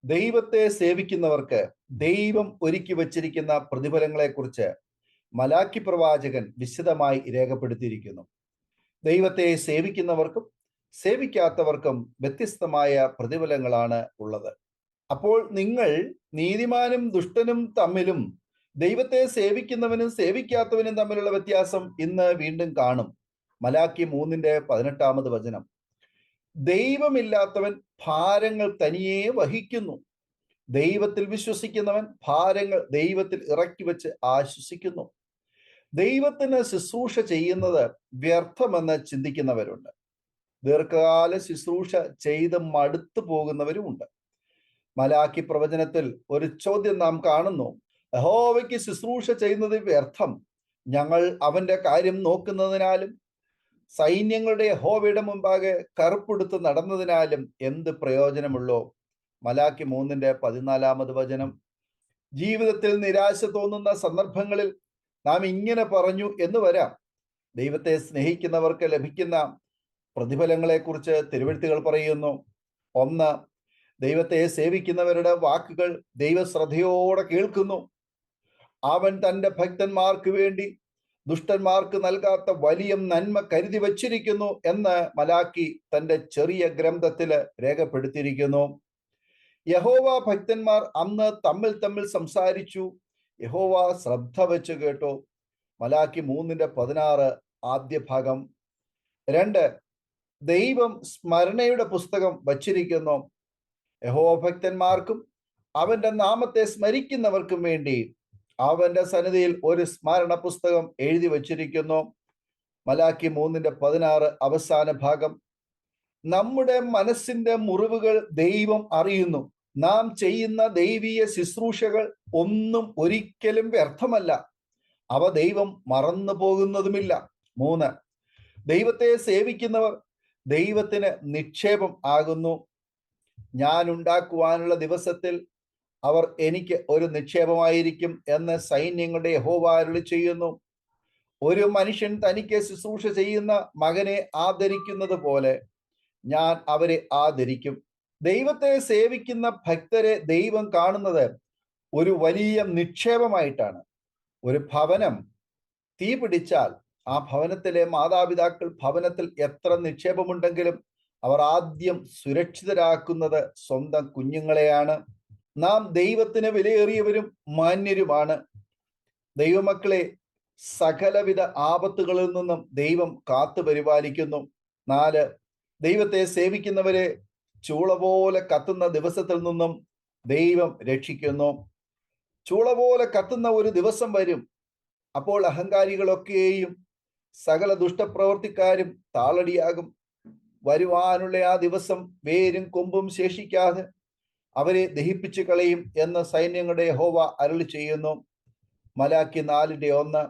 ദൈവത്തെ സേവിക്കുന്നവർക്ക് ദൈവം ഒരുക്കി വച്ചിരിക്കുന്ന പ്രതിഫലങ്ങളെക്കുറിച്ച് മലാക്കി പ്രവാചകൻ വിശദമായി രേഖപ്പെടുത്തിയിരിക്കുന്നു. ദൈവത്തെ സേവിക്കുന്നവർക്കും സേവിക്കാത്തവർക്കും വ്യത്യസ്തമായ പ്രതിഫലങ്ങളാണ് ഉള്ളത്. അപ്പോൾ നിങ്ങൾ നീതിമാനും ദുഷ്ടനും തമ്മിലും ദൈവത്തെ സേവിക്കുന്നവനും സേവിക്കാത്തവനും തമ്മിലുള്ള വ്യത്യാസം ഇന്ന് വീണ്ടും കാണും. മലാക്കി 3:18 ദൈവമില്ലാത്തവൻ ഭാരങ്ങൾ തനിയെ വഹിക്കുന്നു, ദൈവത്തിൽ വിശ്വസിക്കുന്നവൻ ഭാരങ്ങൾ ദൈവത്തിൽ ഇറക്കി വെച്ച് ആശ്വസിക്കുന്നു. ദൈവത്തിന് ശുശ്രൂഷ ചെയ്യുന്നത് വ്യർത്ഥമെന്ന് ചിന്തിക്കുന്നവരുണ്ട്. ദീർഘകാല ശുശ്രൂഷ ചെയ്ത് മടുത്തു പോകുന്നവരുമുണ്ട്. മലാക്കി പ്രവചനത്തിൽ ഒരു ചോദ്യം നാം കാണുന്നു. യഹോവയ്ക്ക് ശുശ്രൂഷ ചെയ്യുന്നത് വ്യർത്ഥം, ഞങ്ങൾ അവന്റെ കാര്യം നോക്കുന്നതിനാലും സൈന്യങ്ങളുടെ യഹോവയുടെ മുമ്പാകെ കറുപ്പെടുത്ത് നടന്നതിനാലും എന്ത് പ്രയോജനമുള്ളോ? മലാക്കി 3:14 ജീവിതത്തിൽ നിരാശ തോന്നുന്ന സന്ദർഭങ്ങളിൽ നാം ഇങ്ങനെ പറഞ്ഞു എന്ന് വരാം. ദൈവത്തെ സ്നേഹിക്കുന്നവർക്ക് ലഭിക്കുന്ന പ്രതിഫലങ്ങളെക്കുറിച്ച് തിരുവെഴുത്തുകൾ പറയുന്നു. 1, ദൈവത്തെ സേവിക്കുന്നവരുടെ വാക്കുകൾ ദൈവശ്രദ്ധയോടെ കേൾക്കുന്നു. അവൻ തൻ്റെ ഭക്തന്മാർക്ക് വേണ്ടി ദുഷ്ടന്മാർക്ക് നൽകാത്ത വലിയ നന്മ കരുതി വച്ചിരിക്കുന്നു എന്ന് മലാക്കി തൻ്റെ ചെറിയ ഗ്രന്ഥത്തിൽ രേഖപ്പെടുത്തിയിരിക്കുന്നു. യഹോവ ഭക്തന്മാർ അന്ന് തമ്മിൽ തമ്മിൽ സംസാരിച്ചു, യഹോവ ശ്രദ്ധ വെച്ച് കേട്ടു. മലാക്കി 3:16 ആദ്യ ഭാഗം. 2, ദൈവം സ്മരണയുടെ പുസ്തകം വച്ചിരിക്കുന്നു. യഹോവ ഭക്തന്മാർക്കും അവന്റെ നാമത്തെ സ്മരിക്കുന്നവർക്കും വേണ്ടി അവന്റെ സന്നിധിയിൽ ഒരു സ്മരണ പുസ്തകം എഴുതി വച്ചിരിക്കുന്നു. മലാക്കി 3:16 അവസാന ഭാഗം. നമ്മുടെ മനസ്സിന്റെ മുറിവുകൾ ദൈവം അറിയുന്നു. നാം ചെയ്യുന്ന ദൈവീയ ശുശ്രൂഷകൾ ഒന്നും ഒരിക്കലും വ്യർത്ഥമല്ല, അവ ദൈവം മറന്നു പോകുന്നതുമില്ല. 3, ദൈവത്തെ സേവിക്കുന്നവർ ദൈവത്തിന് നിക്ഷേപം ആകുന്നു. ഞാൻ ഉണ്ടാക്കുവാനുള്ള ദിവസത്തിൽ അവർ എനിക്ക് ഒരു നിക്ഷേപമായിരിക്കും എന്ന് സൈന്യങ്ങളുടെ യഹോവ അരുളി ചെയ്യുന്നു. ഒരു മനുഷ്യൻ തനിക്ക് ശുശ്രൂഷ ചെയ്യുന്ന മകനെ ആദരിക്കുന്നത് പോലെ ഞാൻ അവരെ ആദരിക്കും. ദൈവത്തെ സേവിക്കുന്ന ഭക്തരെ ദൈവം കാണുന്നത് ഒരു വലിയ നിക്ഷേപമായിട്ടാണ്. ഒരു ഭവനം തീ പിടിച്ചാൽ ആ ഭവനത്തിലെ മാതാപിതാക്കൾ ഭവനത്തിൽ എത്ര നിക്ഷേപമുണ്ടെങ്കിലും അവർ ആദ്യം സുരക്ഷിതരാക്കുന്നത് സ്വന്തം കുഞ്ഞുങ്ങളെയാണ്. നാം ദൈവത്തിന് വിലയേറിയവരും മാന്യരുമാണ്. ദൈവമക്കളെ സകലവിധ ആപത്തുകളിൽ നിന്നും ദൈവം കാത്തു പരിപാലിക്കുന്നു. 4, ദൈവത്തെ സേവിക്കുന്നവരെ ചൂള പോലെ കത്തുന്ന ദിവസത്തിൽ നിന്നും ദൈവം രക്ഷിക്കുന്നു. ചൂള പോലെ കത്തുന്ന ഒരു ദിവസം വരും. അപ്പോൾ അഹങ്കാരികളൊക്കെയും സകല ദുഷ്ടപ്രവർത്തിക്കാരും താളടിയാകും. വരുവാനുള്ള ആ ദിവസം വേരും കൊമ്പും ശേഷിക്കാതെ അവരെ ദഹിപ്പിച്ചു കളയും എന്ന് സൈന്യങ്ങളുടെ യഹോവ അരുളി ചെയ്യുന്നു. മലാക്കി 4:1.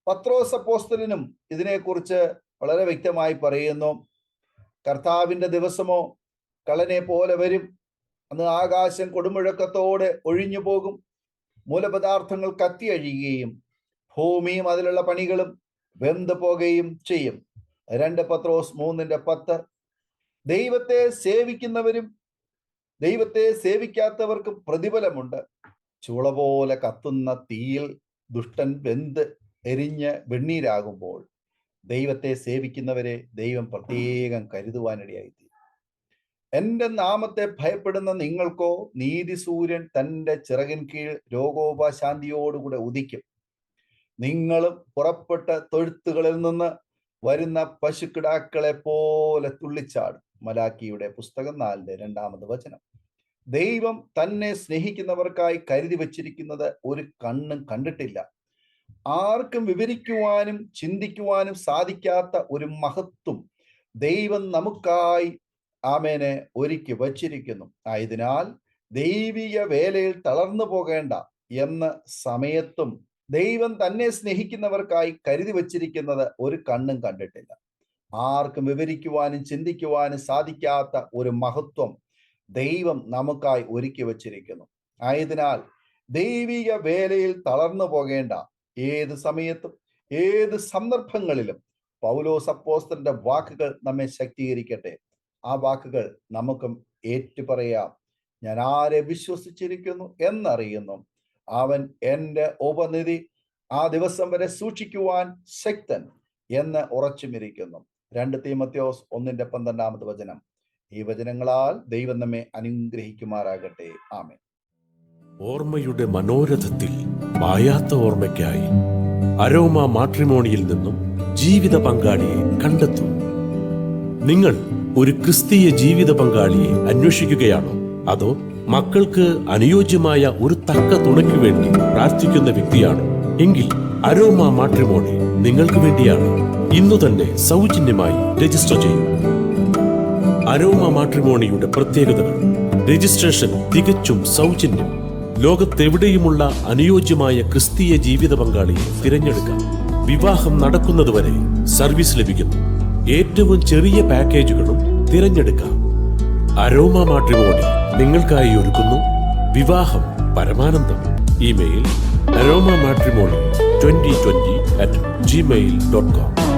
പത്രോസ് അപ്പോസ്തലനും ഇതിനെക്കുറിച്ച് വളരെ വ്യക്തമായി പറയുന്നു. കർത്താവിന്റെ ദിവസമോ കള്ളനെ പോലെ വരും. അന്ന് ആകാശം കൊടുമുഴക്കത്തോടെ ഒഴിഞ്ഞു പോകും, മൂലപദാർത്ഥങ്ങൾ കത്തിയഴിയുകയും ഭൂമിയും അതിലുള്ള പണികളും വെന്തു പോകുകയും ചെയ്യും. 2 പത്രോസ് 3:10. ദൈവത്തെ സേവിക്കുന്നവരും ദൈവത്തെ സേവിക്കാത്തവർക്കും പ്രതിഫലമുണ്ട്. ചൂള പോലെ കത്തുന്ന തീയിൽ ദുഷ്ടൻ വെന്ത് എരിഞ്ഞ് വെണ്ണീരാകുമ്പോൾ ദൈവത്തെ സേവിക്കുന്നവരെ ദൈവം പ്രത്യേകം കരുതുവാനിടയായിത്തീരും. എൻ്റെ നാമത്തെ ഭയപ്പെടുന്ന നിങ്ങൾക്കോ നീതി സൂര്യൻ തൻ്റെ ചിറകിൻ കീഴ് രോഗോപശാന്തിയോടുകൂടെ ഉദിക്കും. നിങ്ങളും പുറപ്പെട്ട തൊഴുത്തുകളിൽ നിന്ന് വരുന്ന പശുക്കിടാക്കളെ പോലെ തുള്ളിച്ചാടും. മലാക്കിയുടെ പുസ്തകം 4:2 ദൈവം തന്നെ സ്നേഹിക്കുന്നവർക്കായി കരുതി വച്ചിരിക്കുന്നത് ഒരു കണ്ണും കണ്ടിട്ടില്ല, ആർക്കും വിവരിക്കുവാനും ചിന്തിക്കുവാനും സാധിക്കാത്ത ഒരു മഹത്വം ദൈവം നമുക്കായി ആമേനെ ഒരുക്കി വച്ചിരിക്കുന്നു. ആയതിനാൽ ദൈവിക വേലയിൽ തളർന്നു പോകേണ്ട എന്ന സമയത്തും ദൈവം തന്നെ സ്നേഹിക്കുന്നവർക്കായി കരുതി വച്ചിരിക്കുന്നത് ഒരു കണ്ണും കണ്ടിട്ടില്ല, ആർക്കും വിവരിക്കുവാനും ചിന്തിക്കുവാനും സാധിക്കാത്ത ഒരു മഹത്വം ദൈവം നമുക്കായി ഒരുക്കി വച്ചിരിക്കുന്നു. ആയതിനാൽ ദൈവിക വേലയിൽ തളർന്നു പോകേണ്ട, ഏത് സമയത്തും ഏത് സന്ദർഭങ്ങളിലും പൗലോസ് അപ്പോസ്തലന്റെ വാക്കുകൾ നമ്മെ ശക്തീകരിക്കട്ടെ. ആ വാക്കുകൾ നമുക്കും ഏറ്റുപറയാം. ഞാൻ ആരെ വിശ്വസിച്ചിരിക്കുന്നു എന്നറിയുന്നു. അവൻ എൻ്റെ ഉപനിധി ആ ദിവസം വരെ സൂക്ഷിക്കുവാൻ ശക്തൻ എന്ന് ഉറച്ചുമിരിക്കുന്നു. 2 തീമോഥെയോസ് 1:12 ഈ വചനങ്ങളാൽ ദൈവം നമ്മെ അനുഗ്രഹിക്കുമാറാകട്ടെ. ആമേൻ. ഓർമ്മയുടെ മനോരഥത്തിൽ മായാത്ത ഓർമ്മയ്ക്കായി അരോമ മാട്രിമോണിയിൽ നിന്നും ജീവിത പങ്കാളിയെ കണ്ടെത്തൂ. നിങ്ങൾ ഒരു ക്രിസ്തീയ ജീവിത പങ്കാളിയെ അന്വേഷിക്കുകയാണോ? അതോ മക്കൾക്ക് അനുയോജ്യമായ ഒരു തക്ക തുണയ്ക്കു വേണ്ടി പ്രാർത്ഥിക്കുന്ന വ്യക്തിയാണോ? എങ്കിൽ അരോമ മാട്രിമോണി നിങ്ങൾക്ക് വേണ്ടിയാണ്. ഇന്നു തന്നെ സൗജന്യമായി രജിസ്റ്റർ ചെയ്യൂ. അരോമ മാട്രിമോണിയുടെ പ്രത്യേകതകൾ: രജിസ്ട്രേഷൻ തികച്ചും സൗജന്യം. ലോകത്തെവിടെയുമുള്ള അനുയോജ്യമായ ക്രിസ്തീയ ജീവിത പങ്കാളിയെ തിരഞ്ഞെടുക്കാം. വിവാഹം നടക്കുന്നതുവരെ സർവീസ് ലഭിക്കുന്നു. ഏറ്റവും ചെറിയ പാക്കേജുകളും തിരഞ്ഞെടുക്കാം. അരോമ മാട്രിമോണി നിങ്ങൾക്കായി ഒരുക്കുന്നു വിവാഹം പരമാനന്ദം. Email aroma matrimony2020@gmail.com